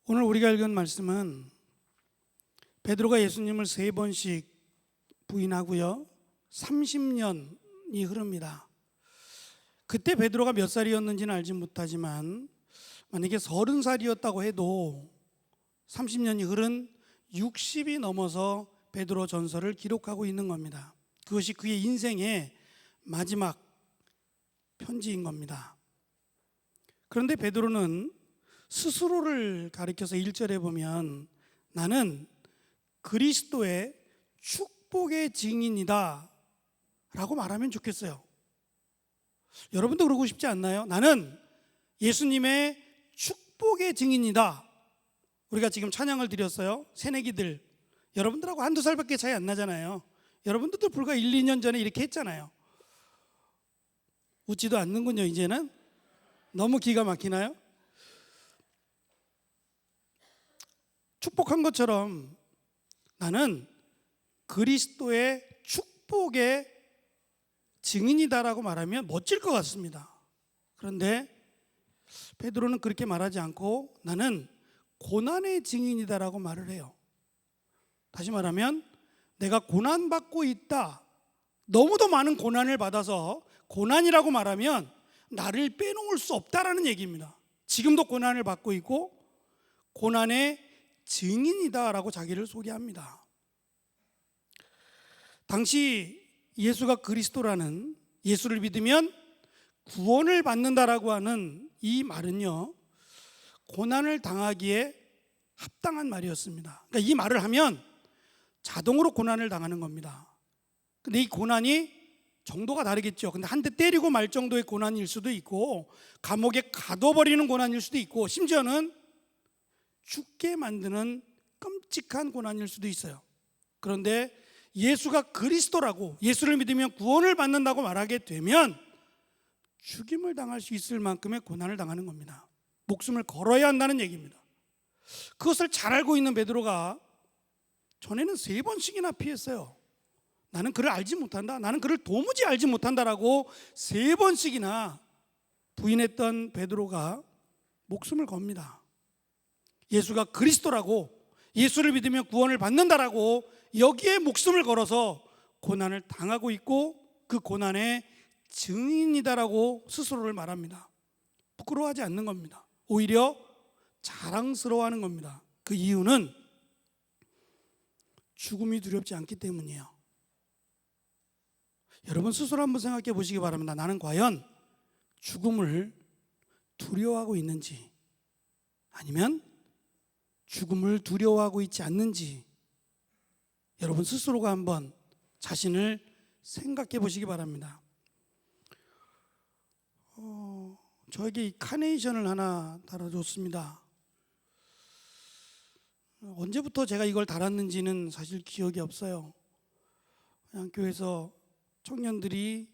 오늘 우리가 읽은 말씀은 베드로가 예수님을 3번씩 부인하고요 30년이 흐릅니다. 그때 베드로가 몇 살이었는지는 알지 못하지만 만약에 30살이었다고 해도 30년이 흐른 60이 넘어서 베드로 전서를 기록하고 있는 겁니다. 그것이 그의 인생의 마지막 편지인 겁니다. 그런데 베드로는 스스로를 가리켜서 1절에 보면 나는 그리스도의 축복의 증인이다 라고 말하면 좋겠어요. 여러분도 그러고 싶지 않나요? 나는 예수님의 축복의 증인이다. 우리가 지금 찬양을 드렸어요. 새내기들 여러분들하고 한두 살밖에 차이 안 나잖아요. 여러분들도 불과 1, 2년 전에 이렇게 했잖아요. 웃지도 않는군요. 이제는 너무 기가 막히나요? 축복한 것처럼 나는 그리스도의 축복의 증인이다라고 말하면 멋질 것 같습니다. 그런데 베드로는 그렇게 말하지 않고 나는 고난의 증인이다라고 말을 해요. 다시 말하면 내가 고난받고 있다, 너무도 많은 고난을 받아서 고난이라고 말하면 나를 빼놓을 수 없다라는 얘기입니다. 지금도 고난을 받고 있고 고난의 증인이다라고 자기를 소개합니다. 당시 예수가 그리스도라는, 예수를 믿으면 구원을 받는다라고 하는 이 말은요 고난을 당하기에 합당한 말이었습니다. 그러니까 이 말을 하면 자동으로 고난을 당하는 겁니다. 근데 이 고난이 정도가 다르겠죠. 근데 한 대 때리고 말 정도의 고난일 수도 있고 감옥에 가둬버리는 고난일 수도 있고 심지어는 죽게 만드는 끔찍한 고난일 수도 있어요. 그런데 예수가 그리스도라고, 예수를 믿으면 구원을 받는다고 말하게 되면 죽임을 당할 수 있을 만큼의 고난을 당하는 겁니다. 목숨을 걸어야 한다는 얘기입니다. 그것을 잘 알고 있는 베드로가 전에는 3번씩이나 피했어요. 나는 그를 알지 못한다, 나는 그를 도무지 알지 못한다라고 3번씩이나 부인했던 베드로가 목숨을 겁니다. 예수가 그리스도라고, 예수를 믿으면 구원을 받는다라고 여기에 목숨을 걸어서 고난을 당하고 있고 그 고난의 증인이다라고 스스로를 말합니다. 부끄러워하지 않는 겁니다. 오히려 자랑스러워하는 겁니다. 그 이유는 죽음이 두렵지 않기 때문이에요. 여러분 스스로 한번 생각해 보시기 바랍니다. 나는 과연 죽음을 두려워하고 있는지 아니면 죽음을 두려워하고 있지 않는지 여러분 스스로가 한번 자신을 생각해 보시기 바랍니다. 저에게 이 카네이션을 하나 달아줬습니다. 언제부터 제가 이걸 달았는지는 사실 기억이 없어요. 그냥 교회에서 청년들이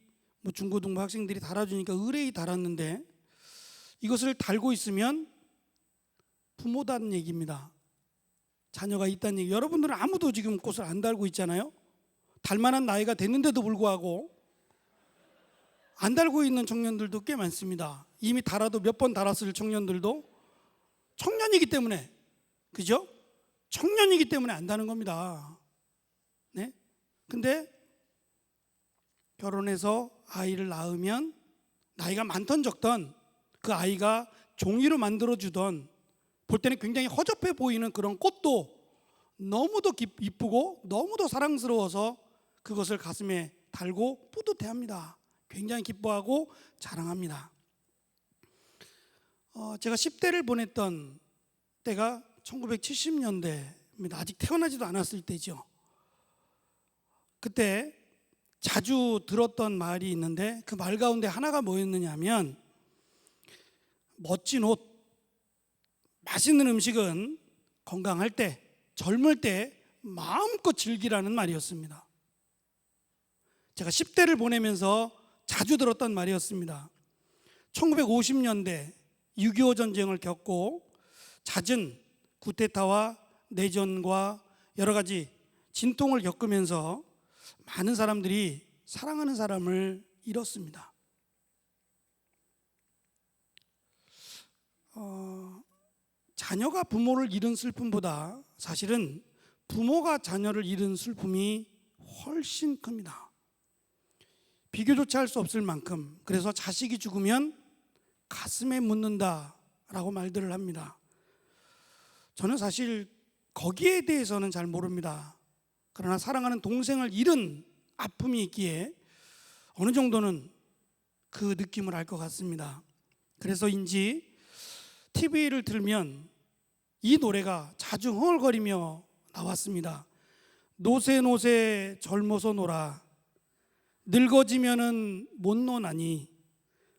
중고등부 학생들이 달아주니까 의뢰이 달았는데 이것을 달고 있으면 부모다는 얘기입니다. 자녀가 있다는 얘기. 여러분들은 아무도 지금 꽃을 안 달고 있잖아요. 달만한 나이가 됐는데도 불구하고 안 달고 있는 청년들도 꽤 많습니다. 이미 달아도 몇 번 달았을 청년들도 청년이기 때문에, 그죠? 청년이기 때문에 안 다는 겁니다. 네? 근데 결혼해서 아이를 낳으면 나이가 많던 적던 그 아이가 종이로 만들어주던 볼 때는 굉장히 허접해 보이는 그런 꽃도 너무도 이쁘고 너무도 사랑스러워서 그것을 가슴에 달고 뿌듯해합니다. 굉장히 기뻐하고 자랑합니다. 제가 10대를 보냈던 때가 1970년대입니다. 아직 태어나지도 않았을 때죠. 그때 자주 들었던 말이 있는데 그 말 가운데 하나가 뭐였느냐면 멋진 옷, 맛있는 음식은 건강할 때, 젊을 때 마음껏 즐기라는 말이었습니다. 제가 10대를 보내면서 자주 들었던 말이었습니다. 1950년대 6.25 전쟁을 겪고 잦은 쿠데타와 내전과 여러 가지 진통을 겪으면서 많은 사람들이 사랑하는 사람을 잃었습니다. 자녀가 부모를 잃은 슬픔보다 사실은 부모가 자녀를 잃은 슬픔이 훨씬 큽니다. 비교조차 할 수 없을 만큼. 그래서 자식이 죽으면 가슴에 묻는다라고 말들을 합니다. 저는 사실 거기에 대해서는 잘 모릅니다. 그러나 사랑하는 동생을 잃은 아픔이 있기에 어느 정도는 그 느낌을 알 것 같습니다. 그래서인지 TV를 틀면 이 노래가 자주 흥얼거리며 나왔습니다. 노새노새 젊어서 놀아 늙어지면은 못 노나니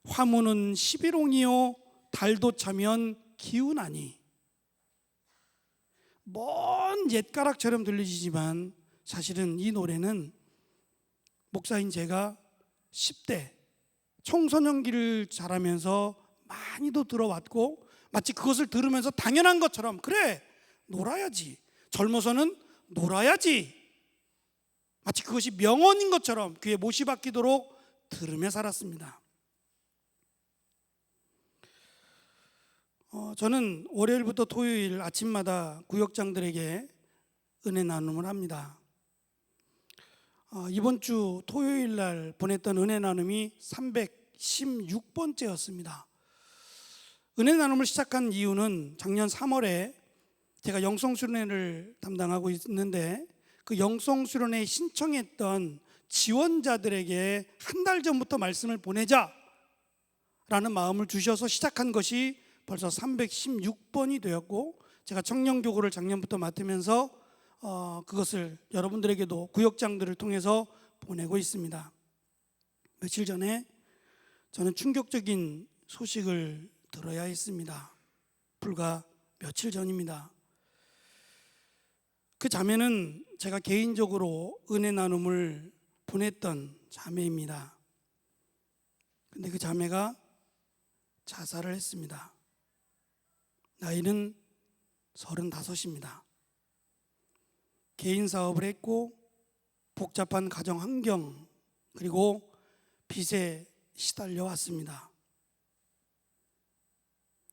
화무는 시비롱이요 달도 차면 기우나니. 먼 옛가락처럼 들리지만 사실은 이 노래는 목사인 제가 10대 청소년기를 자라면서 많이도 들어왔고 마치 그것을 들으면서 당연한 것처럼 그래 놀아야지 젊어서는 놀아야지 마치 그것이 명언인 것처럼 귀에 못이 박히도록 들으며 살았습니다. 저는 월요일부터 토요일 아침마다 구역장들에게 은혜 나눔을 합니다. 이번 주 토요일 날 보냈던 은혜 나눔이 316번째였습니다. 은혜 나눔을 시작한 이유는 작년 3월에 제가 영성수련회를 담당하고 있는데 그 영성수련회에 신청했던 지원자들에게 한 달 전부터 말씀을 보내자라는 마음을 주셔서 시작한 것이 벌써 316번이 되었고 제가 청년교구를 작년부터 맡으면서 그것을 여러분들에게도 구역장들을 통해서 보내고 있습니다. 며칠 전에 저는 충격적인 소식을 들어야 했습니다. 불과 며칠 전입니다. 그 자매는 제가 개인적으로 은혜 나눔을 보냈던 자매입니다. 근데 그 자매가 자살을 했습니다. 나이는 35입니다. 개인 사업을 했고 복잡한 가정 환경 그리고 빚에 시달려 왔습니다.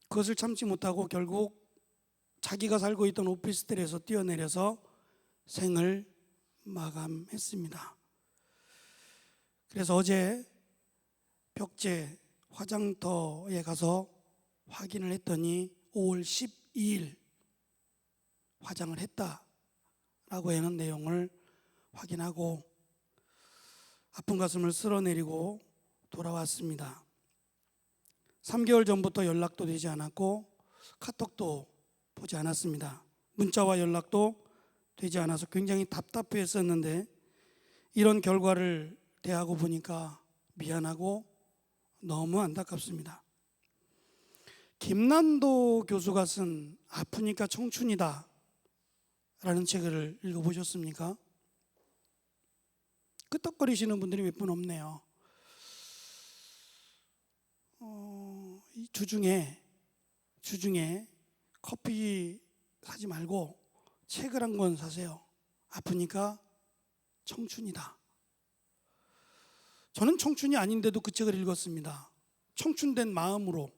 그것을 참지 못하고 결국 자기가 살고 있던 오피스텔에서 뛰어내려서 생을 마감했습니다. 그래서 어제 벽제 화장터에 가서 확인을 했더니 5월 12일 화장을 했다라고 하는 내용을 확인하고 아픈 가슴을 쓸어내리고 돌아왔습니다. 3개월 전부터 연락도 되지 않았고 카톡도 보지 않았습니다. 문자와 연락도 되지 않아서 굉장히 답답했었는데 이런 결과를 대하고 보니까 미안하고 너무 안타깝습니다. 김난도 교수가 쓴 아프니까 청춘이다 라는 책을 읽어보셨습니까? 끄떡거리시는 분들이 몇 분 없네요. 이 주중에 커피 사지 말고 책을 한 권 사세요. 아프니까 청춘이다. 저는 청춘이 아닌데도 그 책을 읽었습니다. 청춘된 마음으로,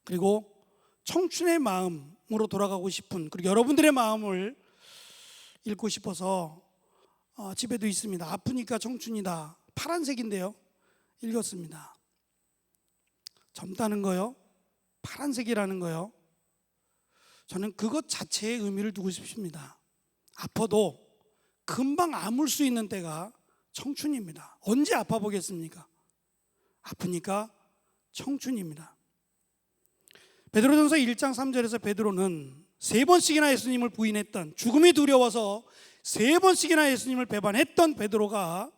그리고 청춘의 마음으로 돌아가고 싶은, 그리고 여러분들의 마음을 읽고 싶어서 집에도 있습니다. 아프니까 청춘이다. 파란색인데요. 읽었습니다. 젊다는 거요, 파란색이라는 거요, 저는 그것 자체에 의미를 두고 싶습니다. 아파도 금방 아물 수 있는 때가 청춘입니다. 언제 아파 보겠습니까? 아프니까 청춘입니다. 베드로전서 1장 3절에서 베드로는 3번씩이나 예수님을 부인했던, 죽음이 두려워서 3번씩이나 예수님을 배반했던 베드로가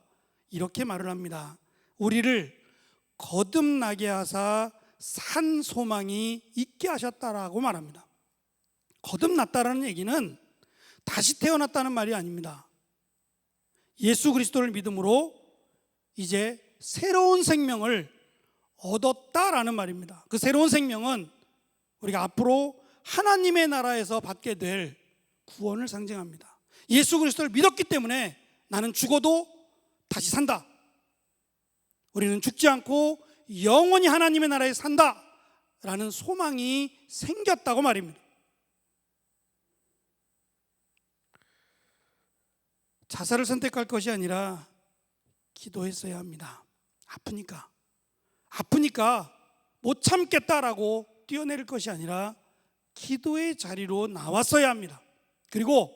이렇게 말을 합니다. 우리를 거듭나게 하사 산 소망이 있게 하셨다라고 말합니다. 거듭났다라는 얘기는 다시 태어났다는 말이 아닙니다. 예수 그리스도를 믿음으로 이제 새로운 생명을 얻었다라는 말입니다. 그 새로운 생명은 우리가 앞으로 하나님의 나라에서 받게 될 구원을 상징합니다. 예수 그리스도를 믿었기 때문에 나는 죽어도 다시 산다. 우리는 죽지 않고 영원히 하나님의 나라에 산다 라는 소망이 생겼다고 말입니다. 자살을 선택할 것이 아니라 기도했어야 합니다. 아프니까 못 참겠다라고 뛰어내릴 것이 아니라 기도의 자리로 나왔어야 합니다. 그리고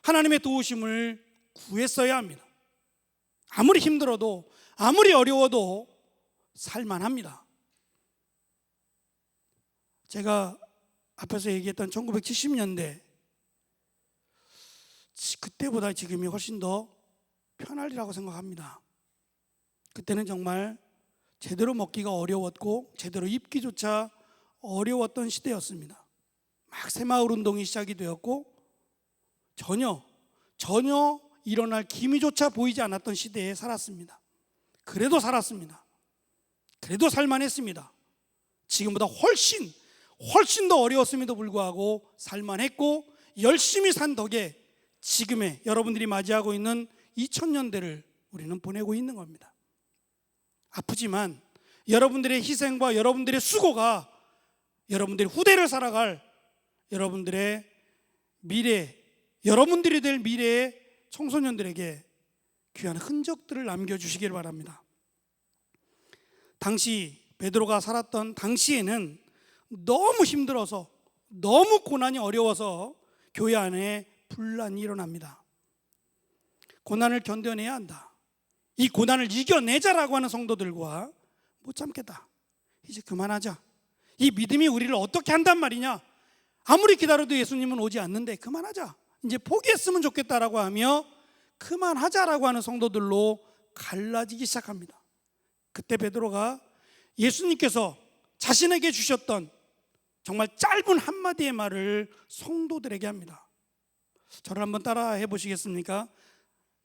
하나님의 도우심을 구했어야 합니다. 아무리 힘들어도, 아무리 어려워도 살만합니다. 제가 앞에서 얘기했던 1970년대, 그때보다 지금이 훨씬 더 편하리라고 생각합니다. 그때는 정말 제대로 먹기가 어려웠고 제대로 입기조차 어려웠던 시대였습니다. 막 새마을 운동이 시작이 되었고 전혀 일어날 기미조차 보이지 않았던 시대에 살았습니다. 그래도 살았습니다. 그래도 살만했습니다. 지금보다 훨씬 더 어려웠음에도 불구하고 살만했고 열심히 산 덕에 지금의 여러분들이 맞이하고 있는 2000년대를 우리는 보내고 있는 겁니다. 아프지만 여러분들의 희생과 여러분들의 수고가 여러분들의 후대를 살아갈 여러분들의 미래, 여러분들이 될 미래의 청소년들에게 귀한 흔적들을 남겨주시길 바랍니다. 당시 베드로가 살았던 당시에는 너무 힘들어서, 너무 고난이 어려워서 교회 안에 분란이 일어납니다. 고난을 견뎌내야 한다. 이 고난을 이겨내자라고 하는 성도들과 못 참겠다, 이제 그만하자, 이 믿음이 우리를 어떻게 한단 말이냐, 아무리 기다려도 예수님은 오지 않는데 그만하자, 이제 포기했으면 좋겠다라고 하며 그만하자라고 하는 성도들로 갈라지기 시작합니다. 그때 베드로가 예수님께서 자신에게 주셨던 정말 짧은 한마디의 말을 성도들에게 합니다. 저를 한번 따라 해보시겠습니까?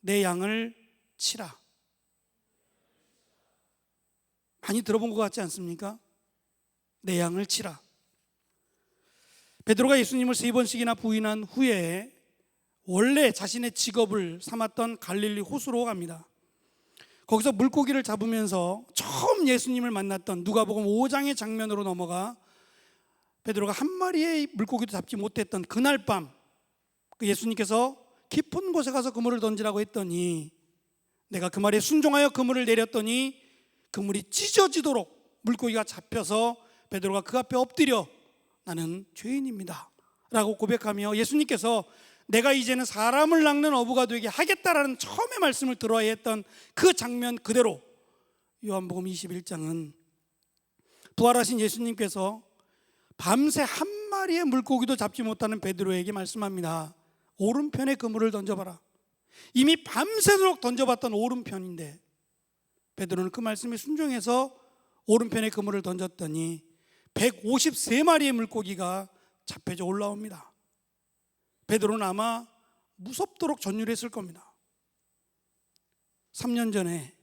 내 양을 치라. 많이 들어본 것 같지 않습니까? 내 양을 치라. 베드로가 예수님을 3번씩이나 부인한 후에 원래 자신의 직업을 삼았던 갈릴리 호수로 갑니다. 거기서 물고기를 잡으면서 처음 예수님을 만났던 누가복음 5장의 장면으로 넘어가 베드로가 한 마리의 물고기도 잡지 못했던 그날 밤, 예수님께서 깊은 곳에 가서 그물을 던지라고 했더니 내가 그 말에 순종하여 그물을 내렸더니 그물이 찢어지도록 물고기가 잡혀서 베드로가 그 앞에 엎드려 나는 죄인입니다 라고 고백하며 예수님께서 내가 이제는 사람을 낚는 어부가 되게 하겠다라는 처음의 말씀을 들어야 했던 그 장면 그대로 요한복음 21장은 부활하신 예수님께서 밤새 한 마리의 물고기도 잡지 못하는 베드로에게 말씀합니다. 오른편에 그물을 던져봐라. 이미 밤새도록 던져봤던 오른편인데 베드로는 그 말씀에 순종해서 오른편에 그물을 던졌더니 153마리의 물고기가 잡혀져 올라옵니다. 베드로는 아마 무섭도록 전율했을 겁니다. 3년 전에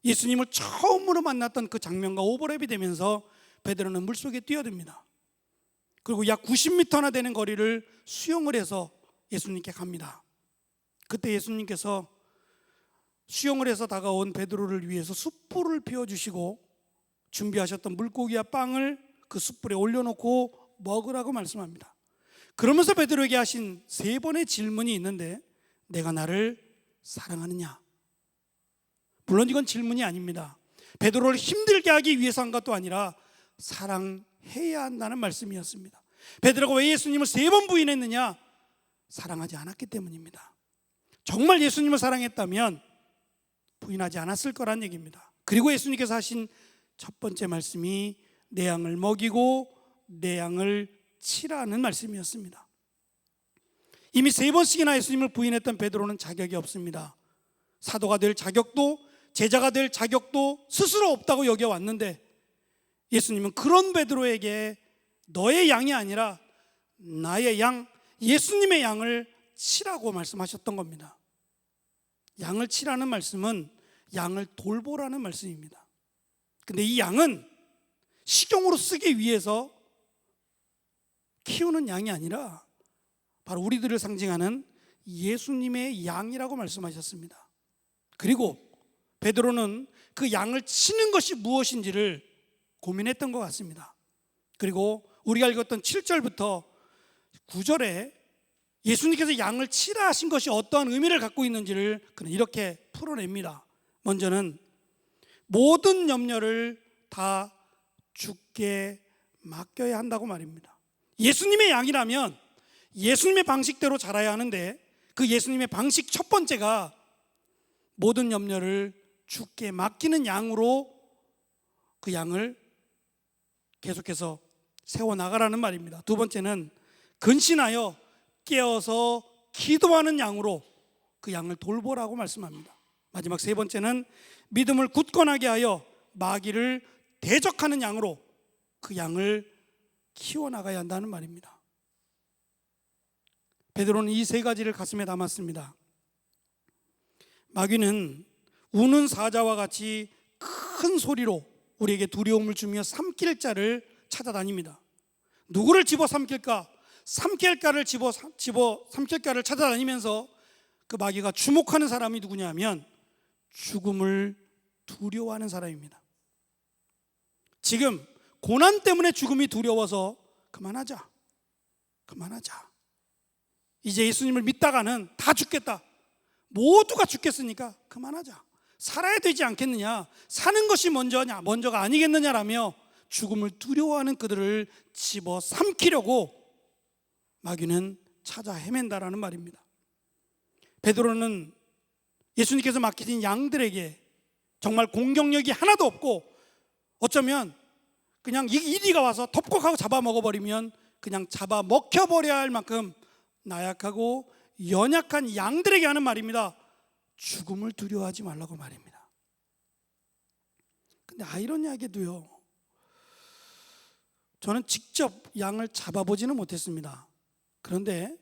예수님을 처음으로 만났던 그 장면과 오버랩이 되면서 베드로는 물속에 뛰어듭니다. 그리고 약 90m나 되는 거리를 수영을 해서 예수님께 갑니다. 그때 예수님께서 수영을 해서 다가온 베드로를 위해서 숯불을 피워주시고 준비하셨던 물고기와 빵을 그 숯불에 올려놓고 먹으라고 말씀합니다. 그러면서 베드로에게 하신 3번의 질문이 있는데 내가 나를 사랑하느냐? 물론 이건 질문이 아닙니다. 베드로를 힘들게 하기 위해서 한 것도 아니라 사랑해야 한다는 말씀이었습니다. 베드로가 왜 예수님을 3번 부인했느냐? 사랑하지 않았기 때문입니다. 정말 예수님을 사랑했다면 부인하지 않았을 거란 얘기입니다. 그리고 예수님께서 하신 첫 번째 말씀이 내 양을 먹이고 내 양을 치라는 말씀이었습니다. 이미 3번씩이나 예수님을 부인했던 베드로는 자격이 없습니다. 사도가 될 자격도 제자가 될 자격도 스스로 없다고 여겨왔는데 예수님은 그런 베드로에게 너의 양이 아니라 나의 양, 예수님의 양을 치라고 말씀하셨던 겁니다. 양을 치라는 말씀은 양을 돌보라는 말씀입니다. 근데 이 양은 식용으로 쓰기 위해서 키우는 양이 아니라 바로 우리들을 상징하는 예수님의 양이라고 말씀하셨습니다. 그리고 베드로는 그 양을 치는 것이 무엇인지를 고민했던 것 같습니다. 그리고 우리가 읽었던 7절부터 9절에 예수님께서 양을 치라 하신 것이 어떠한 의미를 갖고 있는지를 그는 이렇게 풀어냅니다. 먼저는 모든 염려를 다 주께 맡겨야 한다고 말입니다. 예수님의 양이라면 예수님의 방식대로 자라야 하는데, 그 예수님의 방식 첫 번째가 모든 염려를 주께 맡기는 양으로 그 양을 계속해서 세워나가라는 말입니다. 두 번째는 근신하여 깨어서 기도하는 양으로 그 양을 돌보라고 말씀합니다. 마지막 세 번째는 믿음을 굳건하게 하여 마귀를 대적하는 양으로 그 양을 키워나가야 한다는 말입니다. 베드로는 이 세 가지를 가슴에 담았습니다. 마귀는 우는 사자와 같이 큰 소리로 우리에게 두려움을 주며 삼킬 자를 찾아다닙니다. 누구를 집어 삼킬까? 삼킬가를 삼킬가를 찾아다니면서 그 마귀가 주목하는 사람이 누구냐 하면 죽음을 두려워하는 사람입니다. 지금 고난 때문에 죽음이 두려워서 그만하자. 이제 예수님을 믿다가는 다 죽겠다. 모두가 죽겠으니까 그만하자. 살아야 되지 않겠느냐. 사는 것이 먼저가 아니겠느냐라며 죽음을 두려워하는 그들을 집어 삼키려고 마귀는 찾아 헤맨다라는 말입니다. 베드로는 예수님께서 맡기신 양들에게 정말 공격력이 하나도 없고, 어쩌면 그냥 이리가 와서 덮곡하고 잡아먹어버리면 그냥 잡아먹혀버려야 할 만큼 나약하고 연약한 양들에게 하는 말입니다. 죽음을 두려워하지 말라고 말입니다. 근데 아이러니하게도요, 저는 직접 양을 잡아보지는 못했습니다. 그런데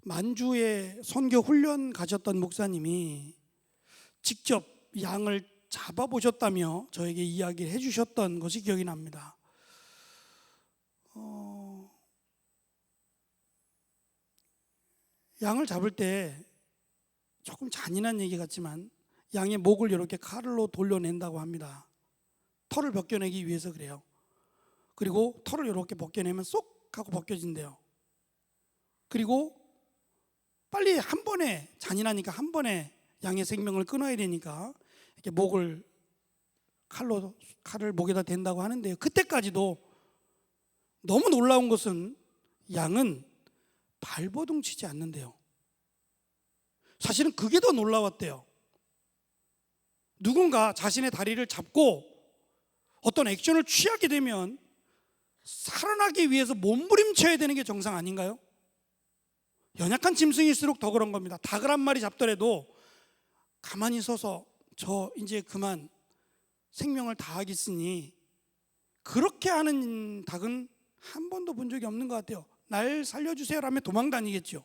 만주에 선교 훈련 가셨던 목사님이 직접 양을 잡아보셨다며 저에게 이야기를 해주셨던 것이 기억이 납니다. 양을 잡을 때 조금 잔인한 얘기 같지만 양의 목을 이렇게 칼로 돌려낸다고 합니다. 털을 벗겨내기 위해서 그래요. 그리고 털을 이렇게 벗겨내면 쏙 하고 벗겨진대요. 그리고 빨리 한 번에, 잔인하니까 한 번에 양의 생명을 끊어야 되니까 이렇게 칼을 목에다 댄다고 하는데요. 그때까지도 너무 놀라운 것은 양은 발버둥 치지 않는데요. 사실은 그게 더 놀라웠대요. 누군가 자신의 다리를 잡고 어떤 액션을 취하게 되면 살아나기 위해서 몸부림쳐야 되는 게 정상 아닌가요? 연약한 짐승일수록 더 그런 겁니다. 닭을 한 마리 잡더라도 가만히 서서 저 이제 그만 생명을 다하겠으니, 그렇게 하는 닭은 한 번도 본 적이 없는 것 같아요. 날 살려주세요 라며 도망 다니겠죠.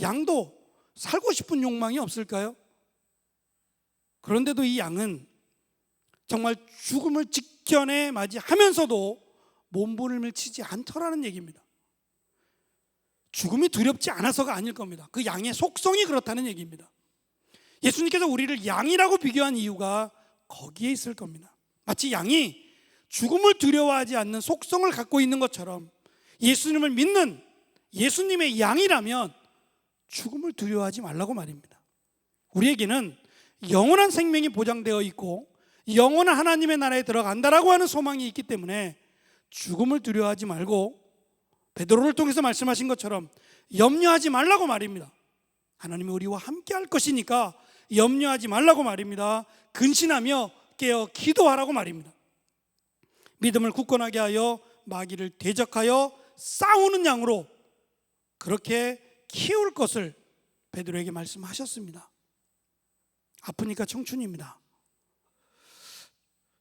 양도 살고 싶은 욕망이 없을까요? 그런데도 이 양은 정말 죽음을 직전에 맞이하면서도 몸부림을 치지 않더라는 얘기입니다. 죽음이 두렵지 않아서가 아닐 겁니다. 그 양의 속성이 그렇다는 얘기입니다. 예수님께서 우리를 양이라고 비교한 이유가 거기에 있을 겁니다. 마치 양이 죽음을 두려워하지 않는 속성을 갖고 있는 것처럼 예수님을 믿는 예수님의 양이라면 죽음을 두려워하지 말라고 말입니다. 우리에게는 영원한 생명이 보장되어 있고 영원한 하나님의 나라에 들어간다라고 하는 소망이 있기 때문에 죽음을 두려워하지 말고, 베드로를 통해서 말씀하신 것처럼 염려하지 말라고 말입니다. 하나님이 우리와 함께 할 것이니까 염려하지 말라고 말입니다. 근신하며 깨어 기도하라고 말입니다. 믿음을 굳건하게 하여 마귀를 대적하여 싸우는 양으로 그렇게 키울 것을 베드로에게 말씀하셨습니다. 아프니까 청춘입니다.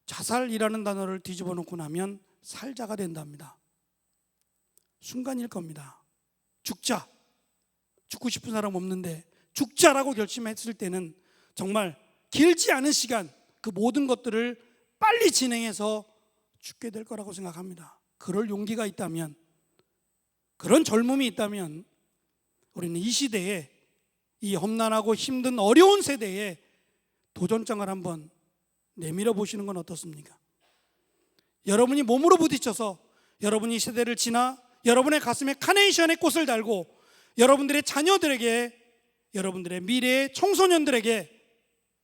자살이라는 단어를 뒤집어 놓고 나면 살자가 된답니다. 순간일 겁니다. 죽고 싶은 사람 없는데 죽자라고 결심했을 때는 정말 길지 않은 시간 그 모든 것들을 빨리 진행해서 죽게 될 거라고 생각합니다. 그럴 용기가 있다면, 그런 젊음이 있다면 우리는 이 시대에, 이 험난하고 힘든 어려운 세대에 도전장을 한번 내밀어 보시는 건 어떻습니까? 여러분이 몸으로 부딪혀서 여러분이 세대를 지나 여러분의 가슴에 카네이션의 꽃을 달고 여러분들의 자녀들에게, 여러분들의 미래의 청소년들에게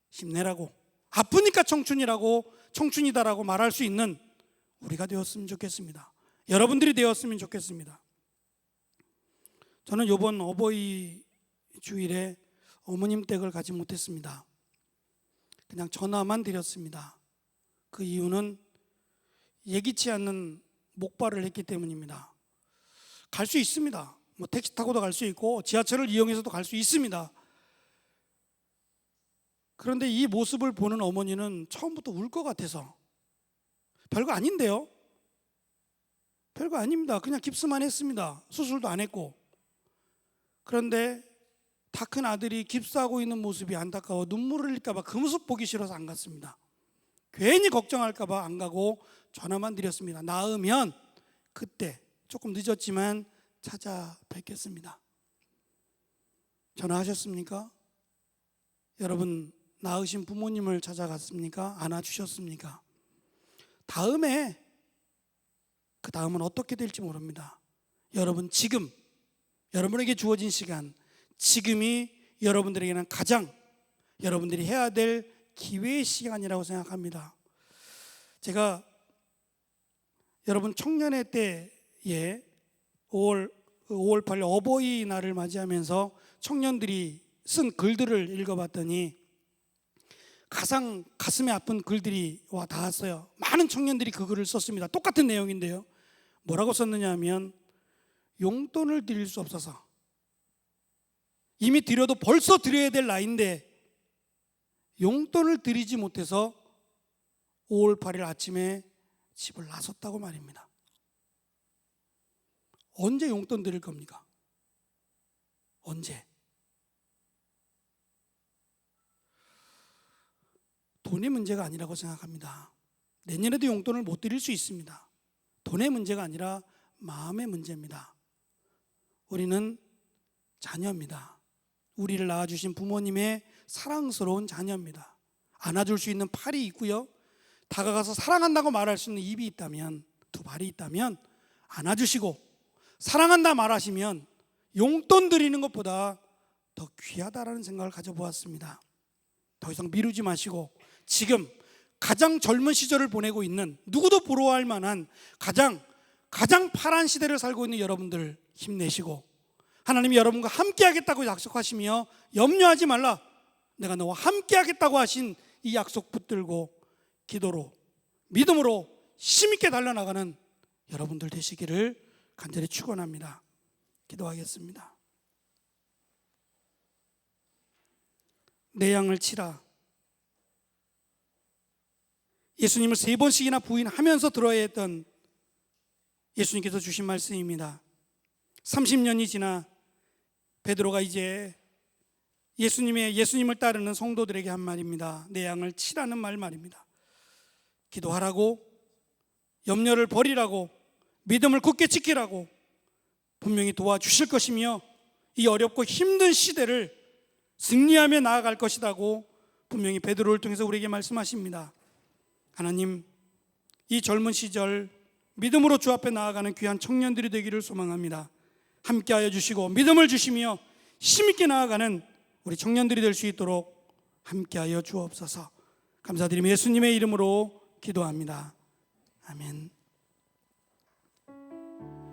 힘내라고, 아프니까 청춘이라고, 청춘이다라고 말할 수 있는 우리가 되었으면 좋겠습니다. 여러분들이 되었으면 좋겠습니다. 저는 이번 어버이 주일에 어머님 댁을 가지 못했습니다. 그냥 전화만 드렸습니다. 그 이유는 예기치 않는 목발을 했기 때문입니다. 갈 수 있습니다. 뭐 택시 타고도 갈 수 있고 지하철을 이용해서도 갈 수 있습니다. 그런데 이 모습을 보는 어머니는 처음부터 울 것 같아서, 별거 아닌데요? 별거 아닙니다. 그냥 깁스만 했습니다. 수술도 안 했고. 그런데 다 큰 아들이 깁스하고 있는 모습이 안타까워 눈물을 흘릴까 봐 그 모습 보기 싫어서 안 갔습니다. 괜히 걱정할까 봐 안 가고 전화만 드렸습니다. 나으면 그때 조금 늦었지만 찾아뵙겠습니다. 전화하셨습니까? 여러분, 낳으신 부모님을 찾아갔습니까? 안아주셨습니까? 다음에, 그 다음은 어떻게 될지 모릅니다. 여러분, 지금 여러분에게 주어진 시간, 지금이 여러분들에게는 가장 여러분들이 해야 될 기회의 시간이라고 생각합니다. 제가 여러분 청년회 때에 5월 8일 어버이날을 맞이하면서 청년들이 쓴 글들을 읽어봤더니 가장 가슴에 아픈 글들이 와 닿았어요. 많은 청년들이 그 글을 썼습니다. 똑같은 내용인데요, 뭐라고 썼느냐 하면, 용돈을 드릴 수 없어서, 이미 드려도 벌써 드려야 될 나이인데 용돈을 드리지 못해서 5월 8일 아침에 집을 나섰다고 말입니다. 언제 용돈 드릴 겁니까? 언제? 돈의 문제가 아니라고 생각합니다. 내년에도 용돈을 못 드릴 수 있습니다. 돈의 문제가 아니라 마음의 문제입니다. 우리는 자녀입니다. 우리를 낳아주신 부모님의 사랑스러운 자녀입니다. 안아줄 수 있는 팔이 있고요, 다가가서 사랑한다고 말할 수 있는 입이 있다면, 두 발이 있다면 안아주시고, 사랑한다 말하시면 용돈 드리는 것보다 더 귀하다라는 생각을 가져보았습니다. 더 이상 미루지 마시고 지금 가장 젊은 시절을 보내고 있는, 누구도 부러워할 만한 가장 파란 시대를 살고 있는 여러분들 힘내시고, 하나님이 여러분과 함께 하겠다고 약속하시며 염려하지 말라, 내가 너와 함께 하겠다고 하신 이 약속 붙들고 기도로, 믿음으로 힘있게 달려나가는 여러분들 되시기를 간절히 축원합니다. 기도하겠습니다. 내 양을 치라. 예수님을 3번씩이나 부인하면서 들어야 했던 예수님께서 주신 말씀입니다. 30년이 지나 베드로가 이제 예수님을 따르는 성도들에게 한 말입니다. 내 양을 치라는 말입니다. 기도하라고, 염려를 버리라고, 믿음을 굳게 지키라고 분명히 도와주실 것이며, 이 어렵고 힘든 시대를 승리하며 나아갈 것이라고 분명히 베드로를 통해서 우리에게 말씀하십니다. 하나님, 이 젊은 시절 믿음으로 주 앞에 나아가는 귀한 청년들이 되기를 소망합니다. 함께하여 주시고 믿음을 주시며 힘있게 나아가는 우리 청년들이 될 수 있도록 함께하여 주옵소서. 감사드리며 예수님의 이름으로 기도합니다. 아멘.